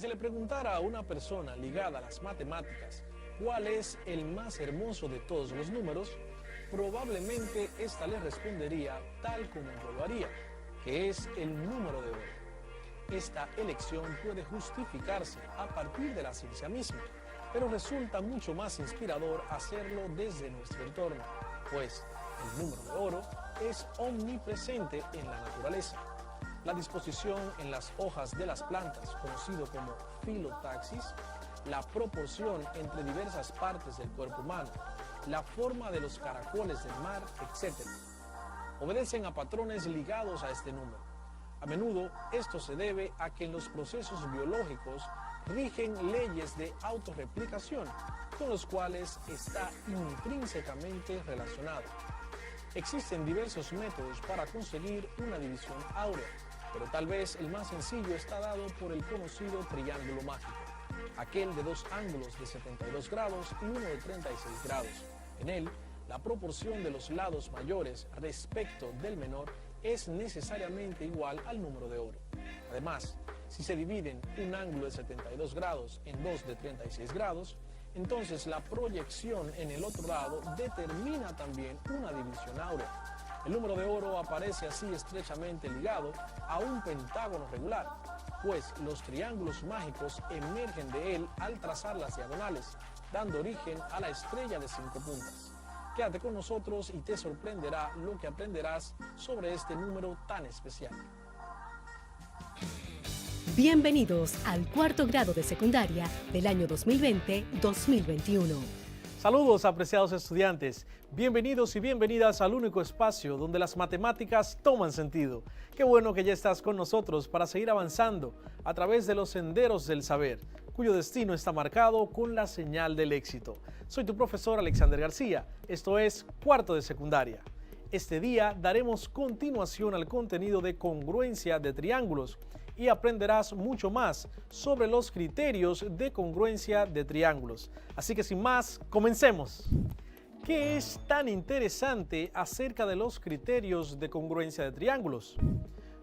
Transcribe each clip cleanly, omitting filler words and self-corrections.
se le preguntara a una persona ligada a las matemáticas cuál es el más hermoso de todos los números, probablemente ésta le respondería tal como yo lo haría, que es el número de oro. Esta elección puede justificarse a partir de la ciencia misma, pero resulta mucho más inspirador hacerlo desde nuestro entorno, pues el número de oro es omnipresente en la naturaleza. La disposición en las hojas de las plantas, conocido como filotaxis, la proporción entre diversas partes del cuerpo humano, la forma de los caracoles del mar, etc., obedecen a patrones ligados a este número. A menudo esto se debe a que en los procesos biológicos rigen leyes de autorreplicación, con los cuales está intrínsecamente relacionado. Existen diversos métodos para conseguir una división áurea, pero tal vez el más sencillo está dado por el conocido triángulo mágico, aquel de dos ángulos de 72 grados y uno de 36 grados. En él, la proporción de los lados mayores respecto del menor es necesariamente igual al número de oro. Además, si se dividen un ángulo de 72 grados en dos de 36 grados, entonces la proyección en el otro lado determina también una división áurea. El número de oro aparece así estrechamente ligado a un pentágono regular, pues los triángulos mágicos emergen de él al trazar las diagonales, dando origen a la estrella de 5 puntas. Quédate con nosotros y te sorprenderá lo que aprenderás sobre este número tan especial. Bienvenidos al cuarto grado de secundaria del año 2020-2021. Saludos, apreciados estudiantes. Bienvenidos y bienvenidas al único espacio donde las matemáticas toman sentido. Qué bueno que ya estás con nosotros para seguir avanzando a través de los senderos del saber, cuyo destino está marcado con la señal del éxito. Soy tu profesor Alexander García. Esto es cuarto de secundaria. Este día daremos continuación al contenido de congruencia de triángulos y aprenderás mucho más sobre los criterios de congruencia de triángulos. Así que sin más, comencemos. ¿Qué es tan interesante acerca de los criterios de congruencia de triángulos?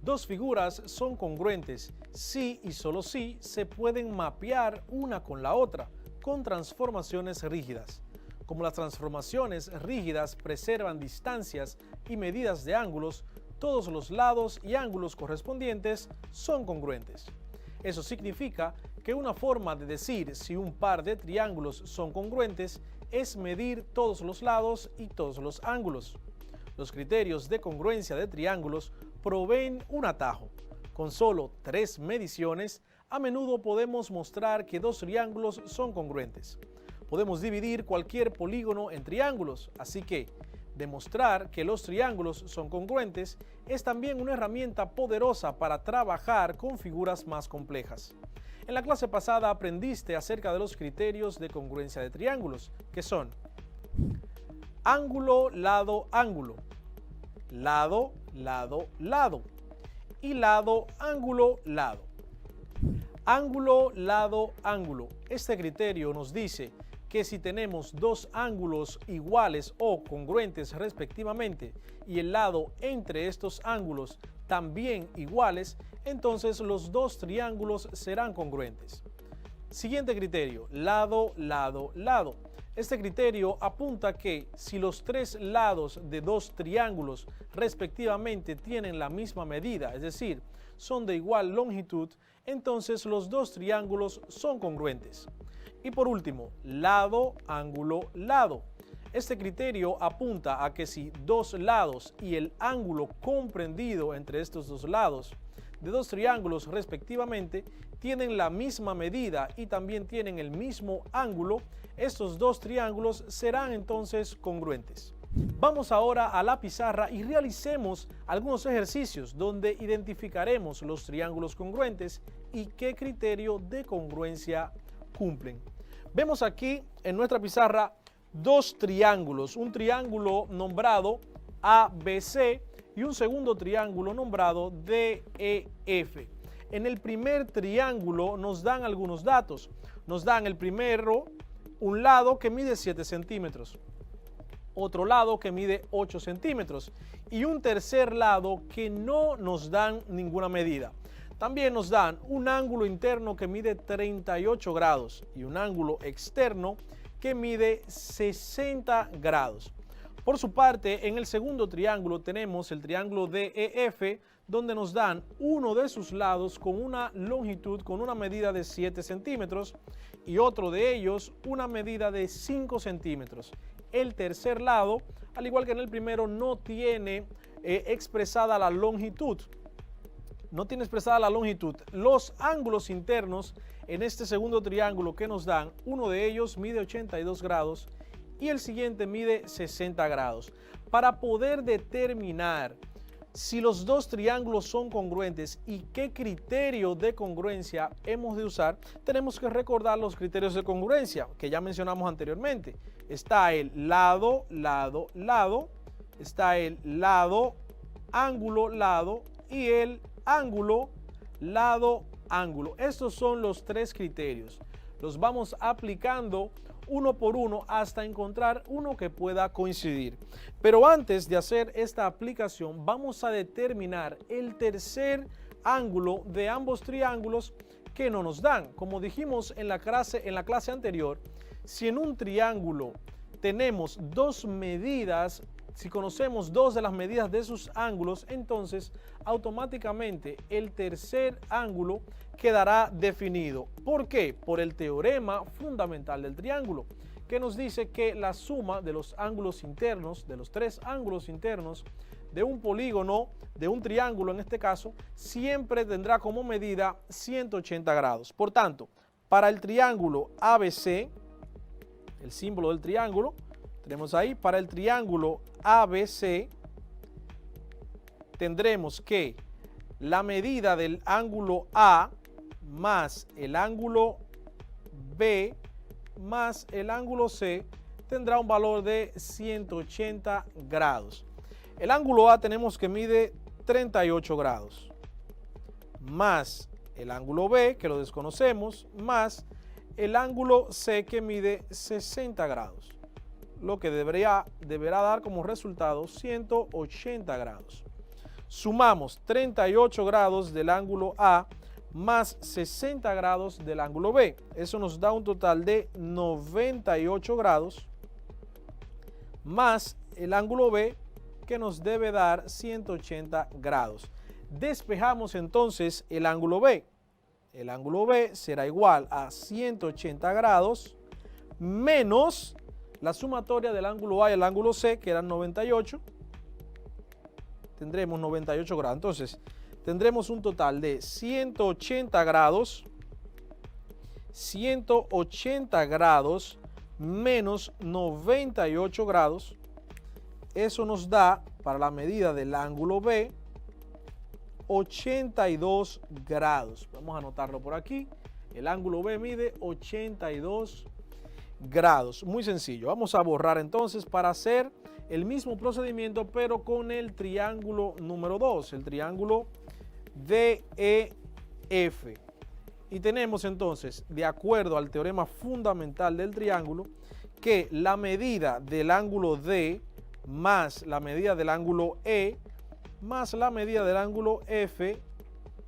Dos figuras son congruentes si y solo si se pueden mapear una con la otra con transformaciones rígidas. Como las transformaciones rígidas preservan distancias y medidas de ángulos, todos los lados y ángulos correspondientes son congruentes. Eso significa que una forma de decir si un par de triángulos son congruentes es medir todos los lados y todos los ángulos. Los criterios de congruencia de triángulos proveen un atajo. Con solo 3 mediciones, a menudo podemos mostrar que dos triángulos son congruentes. Podemos dividir cualquier polígono en triángulos, así que demostrar que los triángulos son congruentes es también una herramienta poderosa para trabajar con figuras más complejas. En la clase pasada aprendiste acerca de los criterios de congruencia de triángulos, que son ángulo, lado, ángulo, lado, lado, lado y lado, ángulo, lado. Ángulo, lado, ángulo. Este criterio nos dice que si tenemos dos ángulos iguales o congruentes respectivamente y el lado entre estos ángulos también iguales, entonces los dos triángulos serán congruentes. Siguiente criterio, lado, lado, lado. Este criterio apunta que si los tres lados de dos triángulos respectivamente tienen la misma medida, es decir, son de igual longitud, entonces los dos triángulos son congruentes. Y por último, lado, ángulo, lado. Este criterio apunta a que si dos lados y el ángulo comprendido entre estos dos lados de dos triángulos respectivamente tienen la misma medida y también tienen el mismo ángulo, estos dos triángulos serán entonces congruentes. Vamos ahora a la pizarra y realicemos algunos ejercicios donde identificaremos los triángulos congruentes y qué criterio de congruencia cumplen. Vemos aquí en nuestra pizarra dos triángulos, un triángulo nombrado ABC y un segundo triángulo nombrado DEF. En el primer triángulo nos dan algunos datos. Nos dan el primero, un lado que mide 7 centímetros, otro lado que mide 8 centímetros y un tercer lado que no nos dan ninguna medida. También nos dan un ángulo interno que mide 38 grados y un ángulo externo que mide 60 grados. Por su parte, en el segundo triángulo tenemos el triángulo DEF, donde nos dan uno de sus lados con una longitud, con una medida de 7 centímetros y otro de ellos una medida de 5 centímetros. El tercer lado, al igual que en el primero, no tiene expresada la longitud. Los ángulos internos en este segundo triángulo que nos dan, uno de ellos mide 82 grados y el siguiente mide 60 grados. Para poder determinar si los dos triángulos son congruentes y qué criterio de congruencia hemos de usar, tenemos que recordar los criterios de congruencia que ya mencionamos anteriormente. Está el lado, lado, lado, está el lado, ángulo, lado y el ángulo, lado, ángulo. Estos son los tres criterios. Los vamos aplicando uno por uno hasta encontrar uno que pueda coincidir. Pero antes de hacer esta aplicación, vamos a determinar el tercer ángulo de ambos triángulos que no nos dan. Como dijimos en la clase anterior, si en un triángulo tenemos dos medidas, si conocemos dos de las medidas de sus ángulos, entonces automáticamente el tercer ángulo quedará definido. ¿Por qué? Por el teorema fundamental del triángulo, que nos dice que la suma de los ángulos internos, de los tres ángulos internos de un polígono, de un triángulo en este caso, siempre tendrá como medida 180 grados. Por tanto, para el triángulo ABC, el símbolo del triángulo, tenemos ahí, para el triángulo ABC, tendremos que la medida del ángulo A más el ángulo B más el ángulo C tendrá un valor de 180 grados. El ángulo A tenemos que mide 38 grados, más el ángulo B, que lo desconocemos, más el ángulo C, que mide 60 grados, lo que deberá dar como resultado 180 grados. Sumamos 38 grados del ángulo A más 60 grados del ángulo B. Eso nos da un total de 98 grados más el ángulo B, que nos debe dar 180 grados. Despejamos entonces el ángulo B. El ángulo B será igual a 180 grados menos la sumatoria del ángulo A y el ángulo C, que eran 98. Tendremos 98 grados. Entonces, tendremos un total de 180 grados menos 98 grados. Eso nos da, para la medida del ángulo B, 82 grados. Vamos a anotarlo por aquí. El ángulo B mide 82 grados. Muy sencillo. Vamos a borrar entonces para hacer el mismo procedimiento, pero con el triángulo número 2, el triángulo DEF. Y tenemos entonces, de acuerdo al teorema fundamental del triángulo, que la medida del ángulo D más la medida del ángulo E más la medida del ángulo F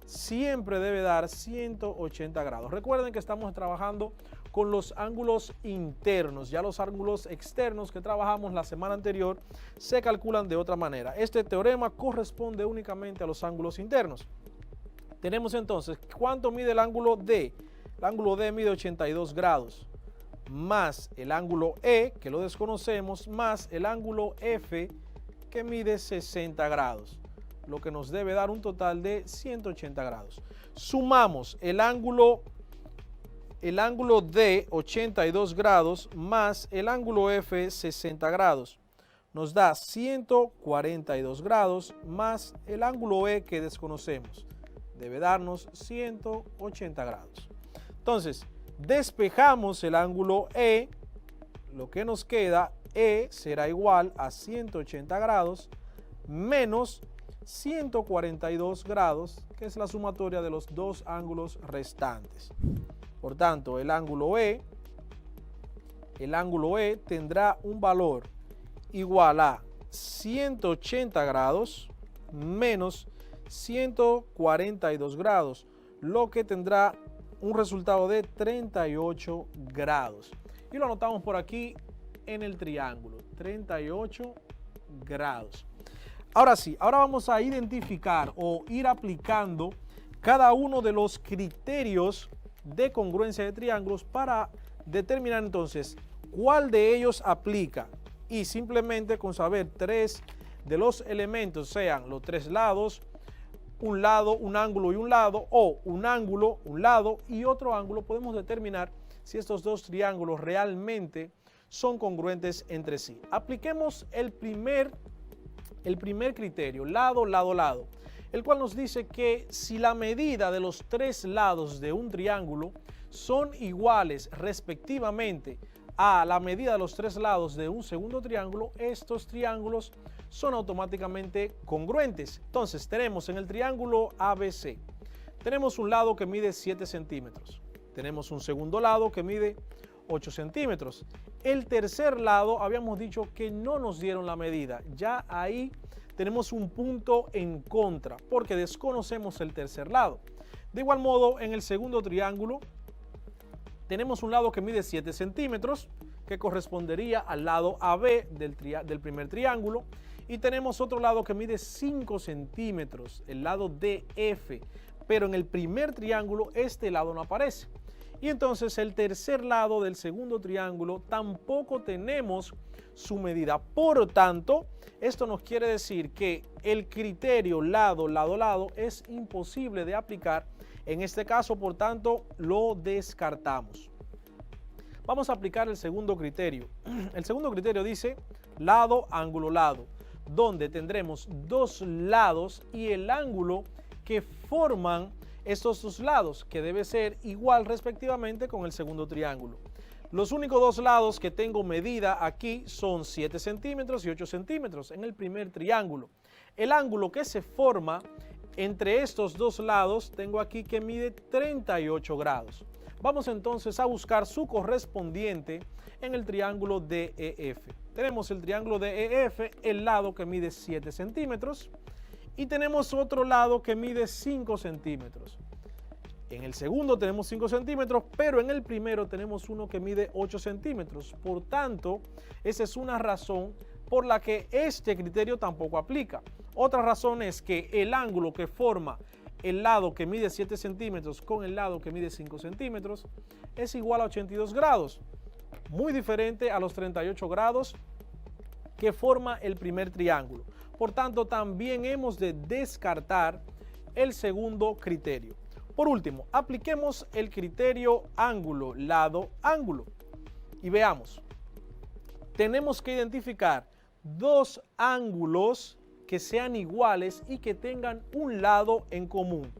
siempre debe dar 180 grados. Recuerden que estamos trabajando con los ángulos internos. Ya los ángulos externos que trabajamos la semana anterior se calculan de otra manera. Este teorema corresponde únicamente a los ángulos internos. Tenemos entonces, ¿cuánto mide el ángulo D? El ángulo D mide 82 grados, más el ángulo E, que lo desconocemos, más el ángulo F, que mide 60 grados, lo que nos debe dar un total de 180 grados. Sumamos el ángulo D, 82 grados, más el ángulo F, 60 grados. Nos da 142 grados, más el ángulo E, que desconocemos. Debe darnos 180 grados. Entonces, despejamos el ángulo E. Lo que nos queda, E será igual a 180 grados menos 142 grados, que es la sumatoria de los dos ángulos restantes. Por tanto, el ángulo E tendrá un valor igual a 180 grados menos 142 grados, lo que tendrá un resultado de 38 grados. Y lo anotamos por aquí en el triángulo, 38 grados. Ahora sí, ahora vamos a identificar o ir aplicando cada uno de los criterios de congruencia de triángulos para determinar entonces cuál de ellos aplica. Y simplemente con saber tres de los elementos, sean los tres lados, un lado, un ángulo y un lado, o un ángulo, un lado y otro ángulo, podemos determinar si estos dos triángulos realmente son congruentes entre sí. Apliquemos el primer criterio, lado, lado, lado, el cual nos dice que si la medida de los tres lados de un triángulo son iguales respectivamente a la medida de los tres lados de un segundo triángulo, estos triángulos son automáticamente congruentes. Entonces tenemos en el triángulo ABC, tenemos un lado que mide 7 centímetros, tenemos un segundo lado que mide 8 centímetros. El tercer lado habíamos dicho que no nos dieron la medida, ya ahí tenemos un punto en contra porque desconocemos el tercer lado. De igual modo, en el segundo triángulo tenemos un lado que mide 7 centímetros, que correspondería al lado AB del primer triángulo, y tenemos otro lado que mide 5 centímetros, el lado DF, pero en el primer triángulo este lado no aparece. Y entonces el tercer lado del segundo triángulo tampoco tenemos su medida. Por lo tanto, esto nos quiere decir que el criterio lado, lado, lado es imposible de aplicar. En este caso, por tanto, lo descartamos. Vamos a aplicar el segundo criterio. El segundo criterio dice lado, ángulo, lado, donde tendremos dos lados y el ángulo que forman estos dos lados, que debe ser igual respectivamente con el segundo triángulo. Los únicos dos lados que tengo medida aquí son 7 centímetros y 8 centímetros en el primer triángulo. El ángulo que se forma entre estos dos lados tengo aquí que mide 38 grados. Vamos entonces a buscar su correspondiente en el triángulo DEF. Tenemos el triángulo DEF, el lado que mide 7 centímetros y tenemos otro lado que mide 5 centímetros. En el segundo tenemos 5 centímetros, pero en el primero tenemos uno que mide 8 centímetros. Por tanto, esa es una razón por la que este criterio tampoco aplica. Otra razón es que el ángulo que forma el lado que mide 7 centímetros con el lado que mide 5 centímetros es igual a 82 grados, muy diferente a los 38 grados que forma el primer triángulo. Por tanto, también hemos de descartar el segundo criterio. Por último, apliquemos el criterio ángulo, lado, ángulo. Y veamos, tenemos que identificar dos ángulos que sean iguales y que tengan un lado en común.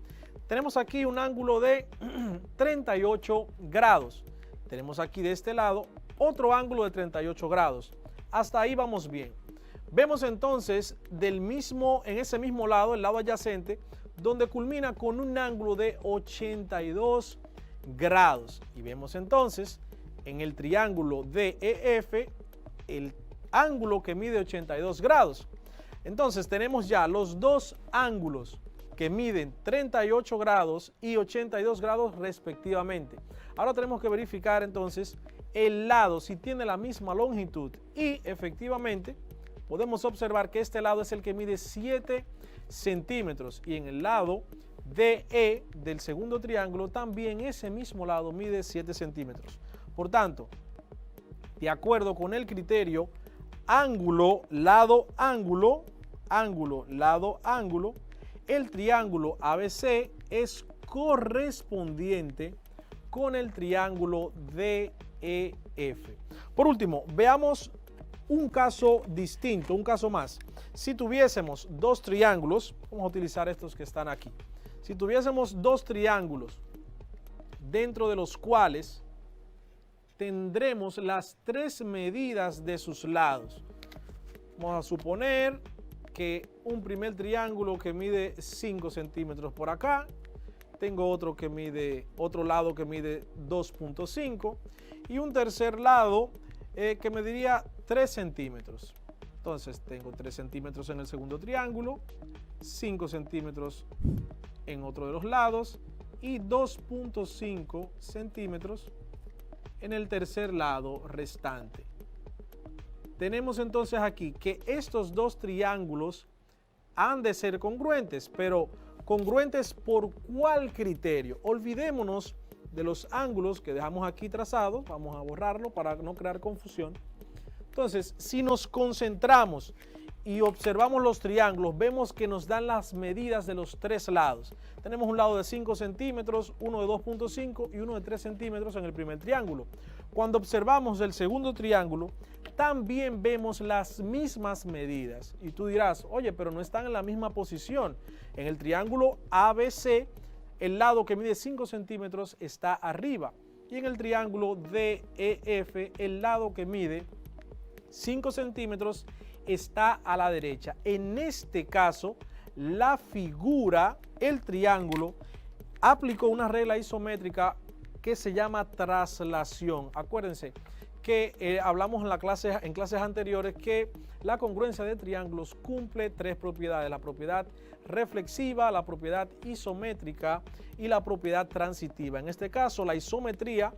Tenemos aquí un ángulo de 38 grados. Tenemos aquí de este lado otro ángulo de 38 grados. Hasta ahí vamos bien. Vemos entonces en ese mismo lado, el lado adyacente, donde culmina con un ángulo de 82 grados. Y vemos entonces en el triángulo DEF el ángulo que mide 82 grados. Entonces tenemos ya los dos ángulos que miden 38 grados y 82 grados respectivamente. Ahora tenemos que verificar entonces el lado si tiene la misma longitud y efectivamente podemos observar que este lado es el que mide 7 centímetros y en el lado DE del segundo triángulo también ese mismo lado mide 7 centímetros. Por tanto, de acuerdo con el criterio ángulo, lado, ángulo, ángulo, lado, ángulo, el triángulo ABC es correspondiente con el triángulo DEF. Por último, veamos un caso distinto, un caso más. Si tuviésemos dos triángulos, vamos a utilizar estos que están aquí. Si tuviésemos dos triángulos dentro de los cuales tendremos las tres medidas de sus lados. Vamos a suponer que un primer triángulo que mide 5 centímetros por acá, tengo otro lado que mide 2.5 y un tercer lado que mediría 3 centímetros. Entonces tengo 3 centímetros en el segundo triángulo, 5 centímetros en otro de los lados y 2.5 centímetros en el tercer lado restante. Tenemos entonces aquí que estos dos triángulos han de ser congruentes, pero ¿congruentes por cuál criterio? Olvidémonos de los ángulos que dejamos aquí trazados, vamos a borrarlo para no crear confusión. Entonces, si nos concentramos y observamos los triángulos, vemos que nos dan las medidas de los tres lados. Tenemos un lado de 5 centímetros, uno de 2.5 y uno de 3 centímetros en el primer triángulo. Cuando observamos el segundo triángulo, también vemos las mismas medidas. Y tú dirás, oye, pero no están en la misma posición. En el triángulo ABC, el lado que mide 5 centímetros está arriba. Y en el triángulo DEF, el lado que mide 5 centímetros está a la derecha. En este caso, la figura, el triángulo, aplicó una regla isométrica que se llama traslación. Acuérdense que hablamos en clases anteriores que la congruencia de triángulos cumple tres propiedades: la propiedad reflexiva, la propiedad isométrica y la propiedad transitiva. En este caso, la isometría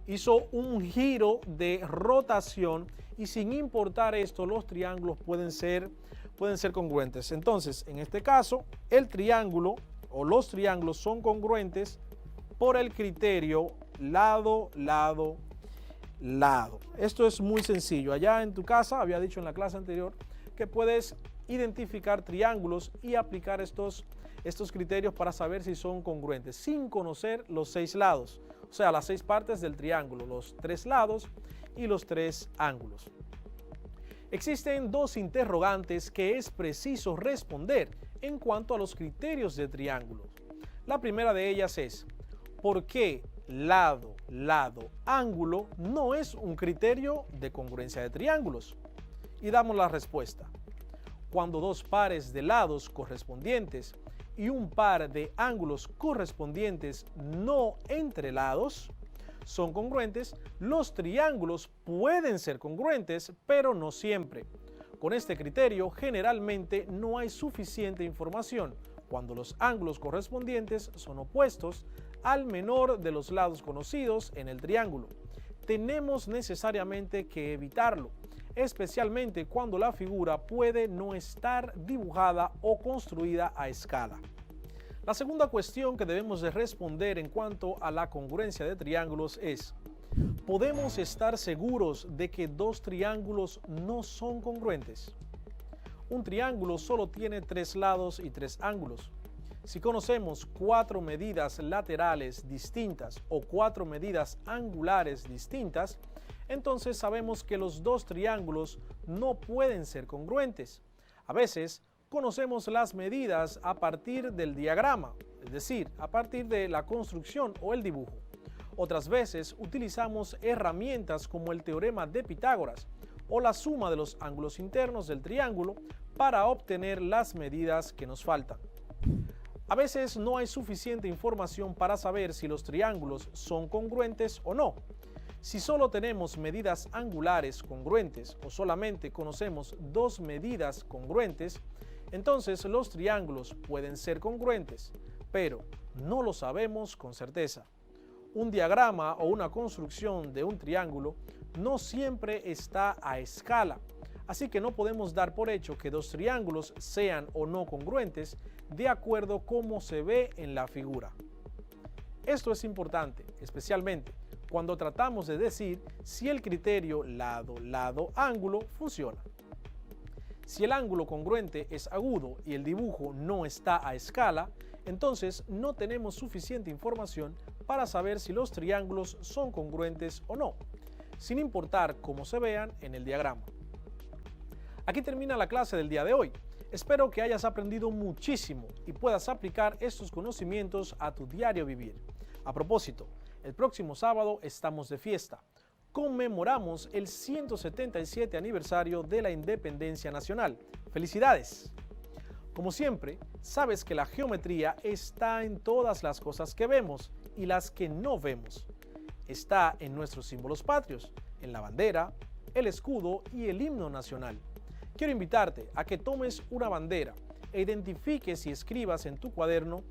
hizo un giro de rotación y sin importar esto, los triángulos pueden ser congruentes. Entonces, en este caso, el triángulo o los triángulos son congruentes por el criterio lado, lado, lado. Esto es muy sencillo. Allá en tu casa, había dicho en la clase anterior, que puedes identificar triángulos y aplicar estos criterios para saber si son congruentes, sin conocer los 6 lados. O sea, las 6 partes del triángulo, los 3 lados y los 3 ángulos. Existen 2 interrogantes que es preciso responder en cuanto a los criterios de triángulos. La primera de ellas es, ¿por qué lado, lado, ángulo no es un criterio de congruencia de triángulos? Y damos la respuesta. Cuando 2 pares de lados correspondientes y un par de ángulos correspondientes no entrelados son congruentes, los triángulos pueden ser congruentes, pero no siempre. Con este criterio, generalmente no hay suficiente información cuando los ángulos correspondientes son opuestos al menor de los lados conocidos en el triángulo. Tenemos necesariamente que evitarlo, especialmente cuando la figura puede no estar dibujada o construida a escala. La segunda cuestión que debemos de responder en cuanto a la congruencia de triángulos es, ¿podemos estar seguros de que 2 triángulos no son congruentes? Un triángulo solo tiene 3 lados y 3 ángulos. Si conocemos 4 medidas laterales distintas o 4 medidas angulares distintas, entonces sabemos que los 2 triángulos no pueden ser congruentes. A veces conocemos las medidas a partir del diagrama, es decir, a partir de la construcción o el dibujo. Otras veces utilizamos herramientas como el teorema de Pitágoras o la suma de los ángulos internos del triángulo para obtener las medidas que nos faltan. A veces no hay suficiente información para saber si los triángulos son congruentes o no. Si solo tenemos medidas angulares congruentes o solamente conocemos 2 medidas congruentes, entonces los triángulos pueden ser congruentes, pero no lo sabemos con certeza. Un diagrama o una construcción de un triángulo no siempre está a escala, así que no podemos dar por hecho que 2 triángulos sean o no congruentes de acuerdo a cómo se ve en la figura. Esto es importante, especialmente cuando tratamos de decir si el criterio lado, lado, ángulo funciona. Si el ángulo congruente es agudo y el dibujo no está a escala, entonces no tenemos suficiente información para saber si los triángulos son congruentes o no, sin importar cómo se vean en el diagrama. Aquí termina la clase del día de hoy. Espero que hayas aprendido muchísimo y puedas aplicar estos conocimientos a tu diario vivir. A propósito, el próximo sábado estamos de fiesta. Conmemoramos el 177 aniversario de la Independencia Nacional. ¡Felicidades! Como siempre, sabes que la geometría está en todas las cosas que vemos y las que no vemos. Está en nuestros símbolos patrios, en la bandera, el escudo y el himno nacional. Quiero invitarte a que tomes una bandera e identifiques y escribas en tu cuaderno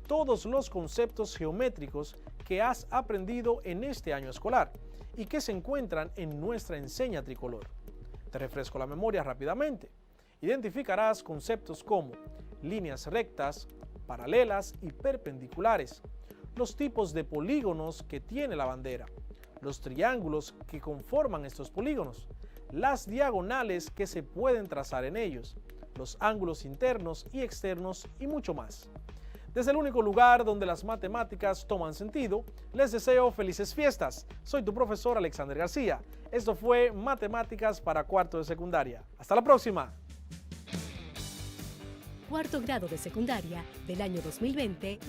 todos los conceptos geométricos que has aprendido en este año escolar y que se encuentran en nuestra enseña tricolor. Te refresco la memoria rápidamente. Identificarás conceptos como líneas rectas, paralelas y perpendiculares, los tipos de polígonos que tiene la bandera, los triángulos que conforman estos polígonos, las diagonales que se pueden trazar en ellos, los ángulos internos y externos y mucho más. Desde el único lugar donde las matemáticas toman sentido, les deseo felices fiestas. Soy tu profesor Alexander García. Esto fue Matemáticas para Cuarto de Secundaria. ¡Hasta la próxima! Cuarto grado de secundaria del año 2020.